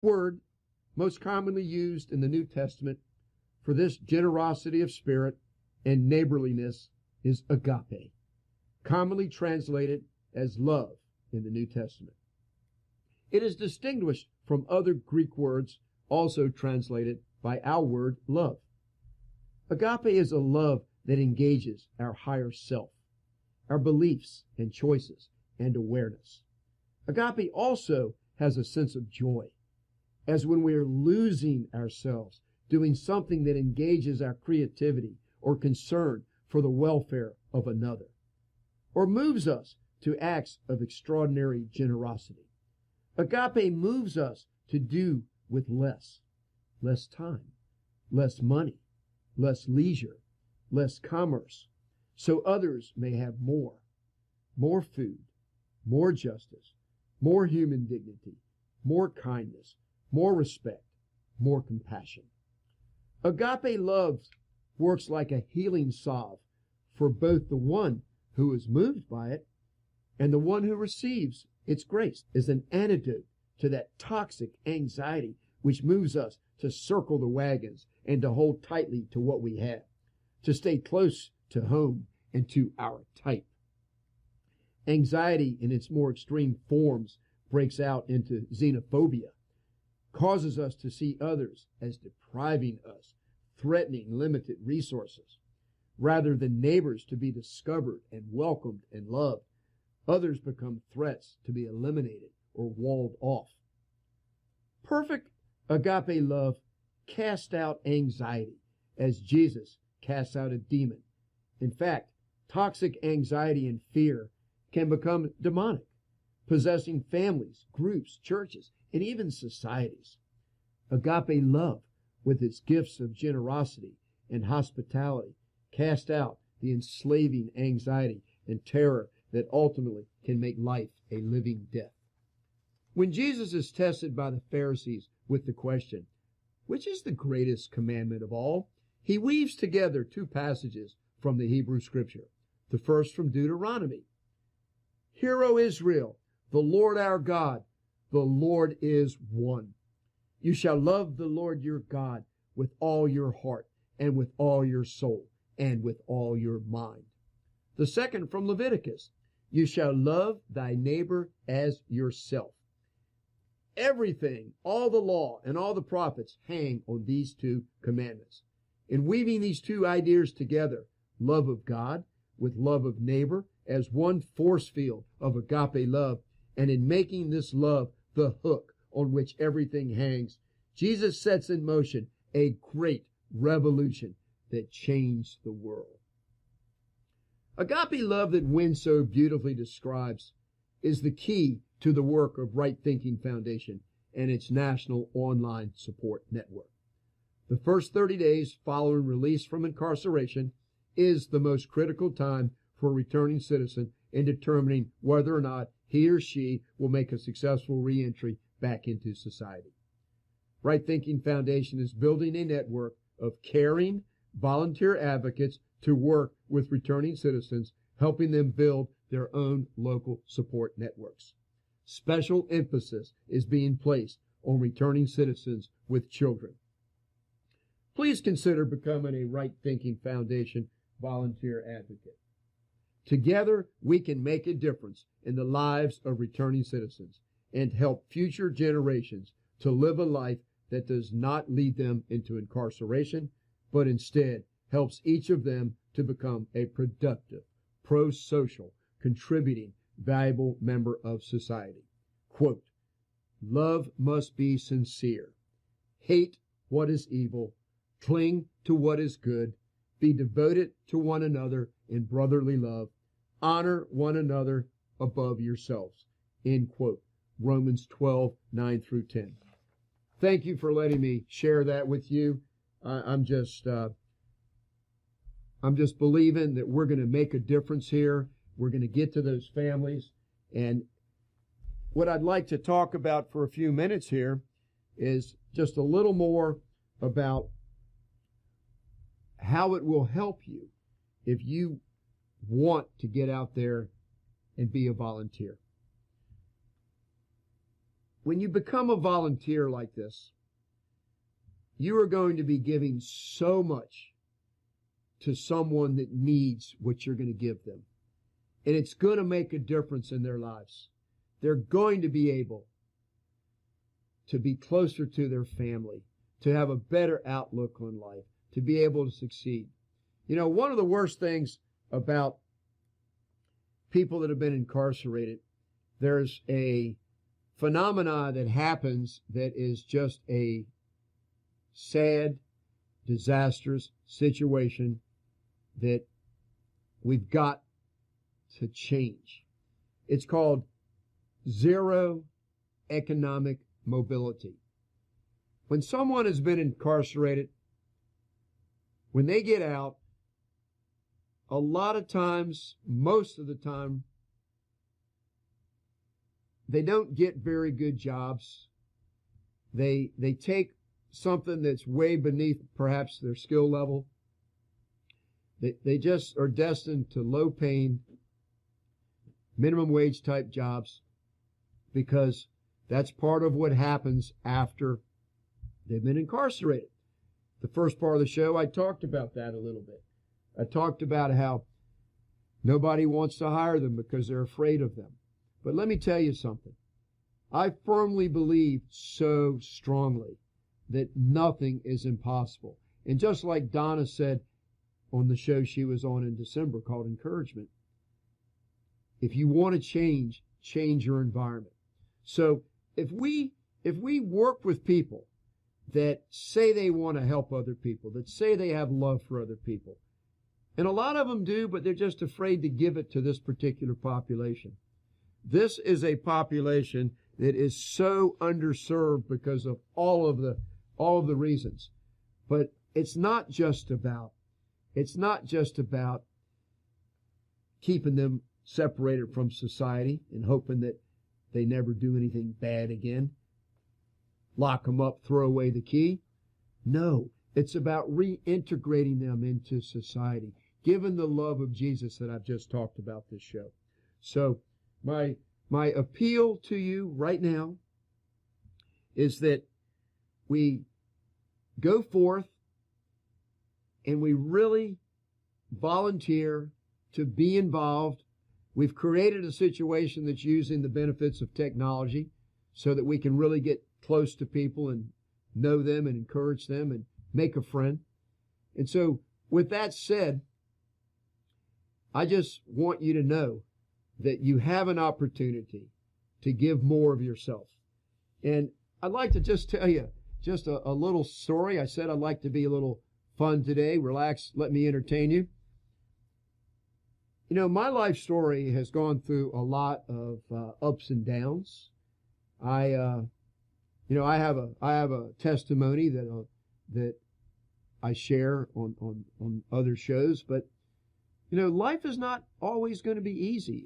Word most commonly used in the New Testament for this generosity of spirit and neighborliness is agape, commonly translated as love in the New Testament. It is distinguished from other Greek words also translated by our word love. Agape is a love that engages our higher self, our beliefs and choices and awareness. Agape also has a sense of joy, as when we are losing ourselves, doing something that engages our creativity or concern for the welfare of another, or moves us to acts of extraordinary generosity. Agape moves us to do with less time, less money, less leisure, less commerce, so others may have more food, more justice, more human dignity, more kindness, more respect, more compassion. Agape love works like a healing salve for both the one who is moved by it and the one who receives its grace, is an antidote to that toxic anxiety which moves us to circle the wagons and to hold tightly to what we have, to stay close to home and to our type. Anxiety in its more extreme forms breaks out into xenophobia, causes us to see others as depriving us, threatening limited resources. Rather than neighbors to be discovered and welcomed and loved, others become threats to be eliminated or walled off. Perfect agape love casts out anxiety as Jesus casts out a demon. In fact, toxic anxiety and fear can become demonic, possessing families, groups, churches, and even societies. Agape love, with its gifts of generosity and hospitality, cast out the enslaving anxiety and terror that ultimately can make life a living death. When Jesus is tested by the Pharisees with the question, which is the greatest commandment of all, he weaves together two passages from the Hebrew Scripture. The first from Deuteronomy. Hear, O Israel, the Lord our God, the Lord is one. You shall love the Lord your God with all your heart and with all your soul and with all your mind. The second from Leviticus. You shall love thy neighbor as yourself. Everything, all the law and all the prophets hang on these two commandments. In weaving these two ideas together, love of God with love of neighbor as one force field of agape love, and in making this love the hook on which everything hangs, Jesus sets in motion a great revolution that changed the world. Agape love that Wynne so beautifully describes is the key to the work of Right Thinking Foundation and its national online support network. The first 30 days following release from incarceration is the most critical time for a returning citizen in determining whether or not he or she will make a successful reentry back into society. Right Thinking Foundation is building a network of caring, volunteer advocates to work with returning citizens, helping them build their own local support networks. Special emphasis is being placed on returning citizens with children. Please consider becoming a Right Thinking Foundation volunteer advocate. Together, we can make a difference in the lives of returning citizens and help future generations to live a life that does not lead them into incarceration, but instead helps each of them to become a productive, pro-social, contributing, valuable member of society. Quote, love must be sincere. Hate what is evil. Cling to what is good. Be devoted to one another in brotherly love. Honor one another above yourselves. End quote. Romans 12, 9 through 10. Thank you for letting me share that with you. I'm just believing that we're going to make a difference here. We're going to get to those families. And what I'd like to talk about for a few minutes here is just a little more about how it will help you if you want to get out there and be a volunteer. when you become a volunteer like this, you are going to be giving so much to someone that needs what you're going to give them. And it's going to make a difference in their lives. They're going to be able to be closer to their family, to have a better outlook on life, to be able to succeed. You know, one of the worst things about people that have been incarcerated, there's a phenomena that happens that is just a sad, disastrous situation that we've got to change. It's called zero economic mobility. When someone has been incarcerated, when they get out, a lot of times, most of the time, they don't get very good jobs. They take something that's way beneath perhaps their skill level. They just are destined to low paying, minimum wage type jobs, because that's part of what happens after they've been incarcerated. The first part of the show, I talked about that a little bit. I talked about how nobody wants to hire them because they're afraid of them. But let me tell you something. I firmly believe so strongly that nothing is impossible. And just like Donna said on the show she was on in December called Encouragement, if you want to change your environment. So if we work with people that say they want to help other people, that say they have love for other people, and a lot of them do, but they're just afraid to give it to this particular population. This is a population that is so underserved because of all of the reasons. But it's not just about keeping them separated from society and hoping that they never do anything bad again. Lock them up, throw away the key. No, it's about reintegrating them into society, given the love of Jesus that I've just talked about this show. So my appeal to you right now is that we go forth and we really volunteer to be involved. We've created a situation that's using the benefits of technology so that we can really get close to people and know them and encourage them and make a friend. And so with that said, I just want you to know that you have an opportunity to give more of yourself. And I'd like to just tell you just a little story. I said I'd like to be a little fun today. Relax, let me entertain you. You know, my life story has gone through a lot of ups and downs. I have a testimony that I share on other shows, but you know, life is not always going to be easy.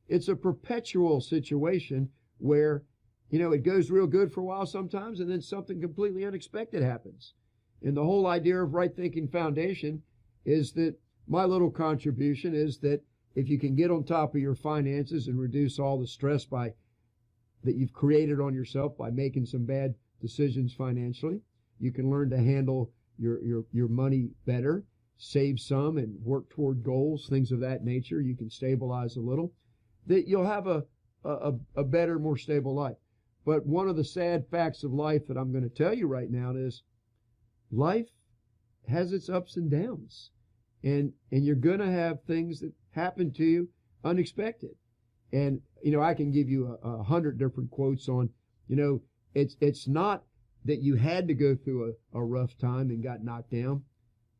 It's a perpetual situation where, you know, it goes real good for a while sometimes, and then something completely unexpected happens. And the whole idea of Right Thinking Foundation is that my little contribution is that if you can get on top of your finances and reduce all the stress that you've created on yourself by making some bad decisions financially, you can learn to handle your money better, save some and work toward goals, things of that nature. You can stabilize a little, that you'll have a better, more stable life. But one of the sad facts of life that I'm going to tell you right now is life has its ups and downs. And you're going to have things that happen to you unexpected. And, you know, I can give you 100 different quotes on, you know, it's not that you had to go through a rough time and got knocked down.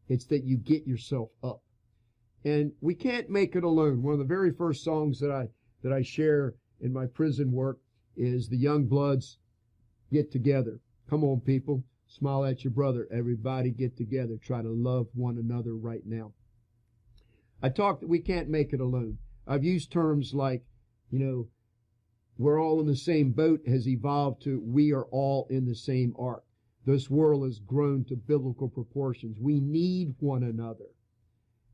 It's that you get yourself up. And we can't make it alone. One of the very first songs that I share in my prison work is the Young Bloods Get Together. Come on, people. Smile at your brother. Everybody get together. Try to love one another right now. I talk that we can't make it alone. I've used terms like, you know, we're all in the same boat has evolved to we are all in the same ark. This world has grown to biblical proportions. We need one another.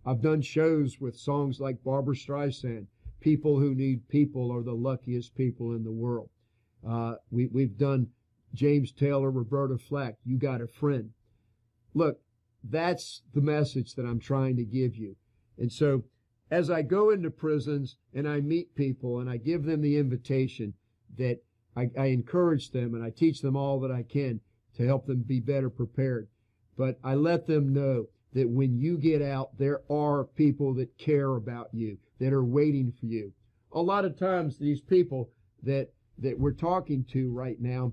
I've done shows with songs like Barbra Streisand. People who need people are the luckiest people in the world. We've done James Taylor, Roberta Flack, You Got a Friend. Look, that's the message that I'm trying to give you. And so as I go into prisons and I meet people and I give them the invitation, that I encourage them and I teach them all that I can to help them be better prepared. But I let them know that when you get out, there are people that care about you, that are waiting for you. A lot of times these people that we're talking to right now,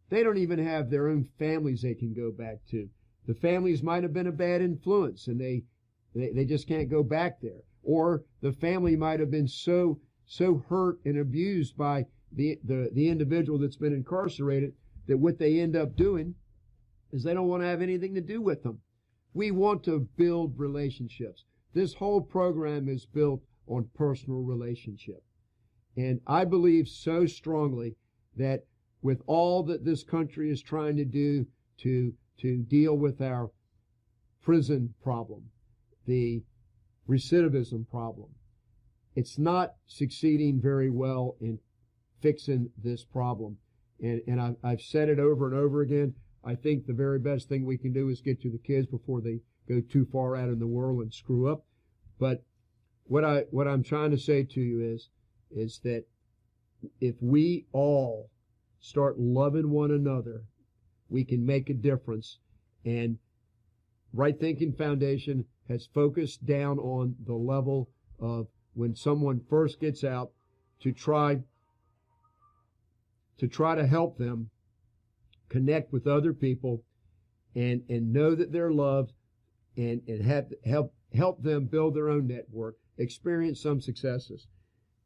they don't even have their own families they can go back to. The families might have been a bad influence and they just can't go back there. Or the family might have been so hurt and abused by the individual that's been incarcerated that what they end up doing is they don't want to have anything to do with them. We want to build relationships. This whole program is built on personal relationship. And I believe so strongly that with all that this country is trying to do to deal with our prison problem, the recidivism problem, it's not succeeding very well in fixing this problem. And I've said it over and over again. I think the very best thing we can do is get to the kids before they go too far out in the world and screw up. But what I'm trying to say to you is that if we all start loving one another, we can make a difference. And Right Thinking Foundation has focused down on the level of when someone first gets out to try to help them connect with other people and know that they're loved and help them build their own network, experience some successes.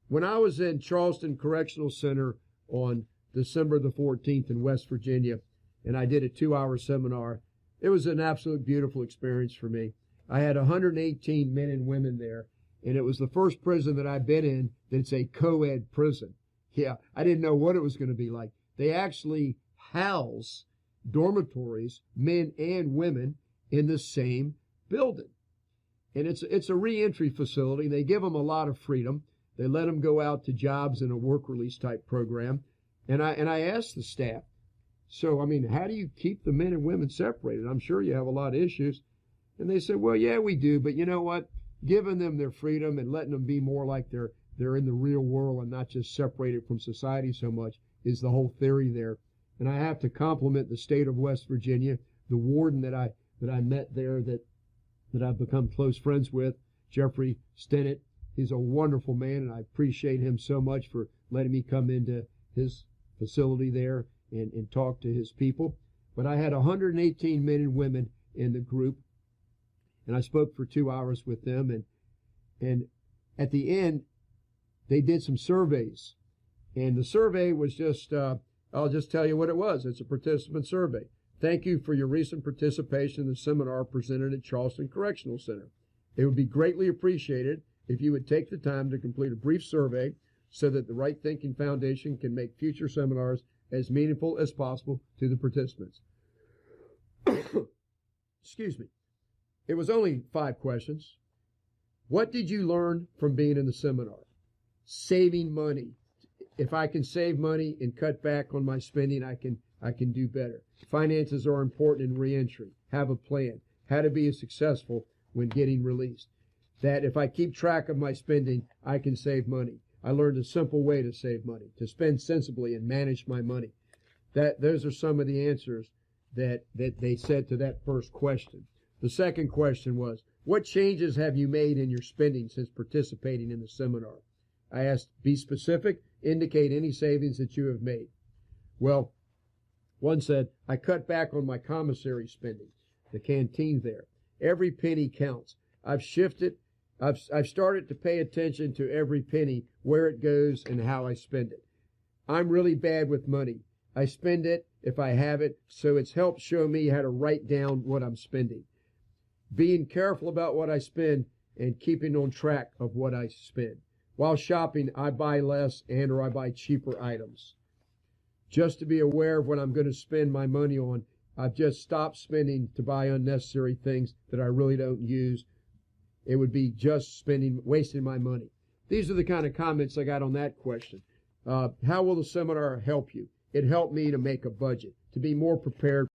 When I was in Charleston Correctional Center on December the 14th in West Virginia, and I did a 2-hour seminar, it was an absolute beautiful experience for me. I had 118 men and women there, and it was the first prison that I've been in that's a co-ed prison. Yeah, I didn't know what it was going to be like. They actually house dormitories, men and women, in the same building. And it's a reentry facility. They give them a lot of freedom. They let them go out to jobs in a work release type program. And I asked the staff, so, I mean, how do you keep the men and women separated? I'm sure you have a lot of issues. And they said, well, yeah, we do. But you know what? Giving them their freedom and letting them be more like they're in the real world and not just separated from society so much is the whole theory there. And I have to compliment the state of West Virginia, the warden that I met there that I've become close friends with, Jeffrey Stennett. He's a wonderful man, and I appreciate him so much for letting me come into his facility there and talk to his people. But I had 118 men and women in the group, and I spoke for 2 hours with them. And at the end, they did some surveys. And the survey was just, I'll just tell you what it was. It's a participant survey. Thank you for your recent participation in the seminar presented at Charleston Correctional Center. It would be greatly appreciated if you would take the time to complete a brief survey so that the Right Thinking Foundation can make future seminars as meaningful as possible to the participants. Excuse me. It was only 5 questions. What did you learn from being in the seminar? Saving money. If I can save money and cut back on my spending, I can do better. Finances are important in reentry. Have a plan. How to be successful when getting released. That if I keep track of my spending, I can save money. I learned a simple way to save money, to spend sensibly and manage my money. Those are some of the answers that they said to that first question. The second question was, what changes have you made in your spending since participating in the seminar? I asked, be specific, indicate any savings that you have made. Well, one said, I cut back on my commissary spending, the canteen there. Every penny counts. I've started to pay attention to every penny, where it goes and how I spend it. I'm really bad with money. I spend it if I have it, so it's helped show me how to write down what I'm spending. Being careful about what I spend and keeping on track of what I spend. While shopping, I buy less or I buy cheaper items. Just to be aware of what I'm going to spend my money on, I've just stopped spending to buy unnecessary things that I really don't use. It would be just wasting my money. These are the kind of comments I got on that question. How will the seminar help you? It helped me to make a budget, to be more prepared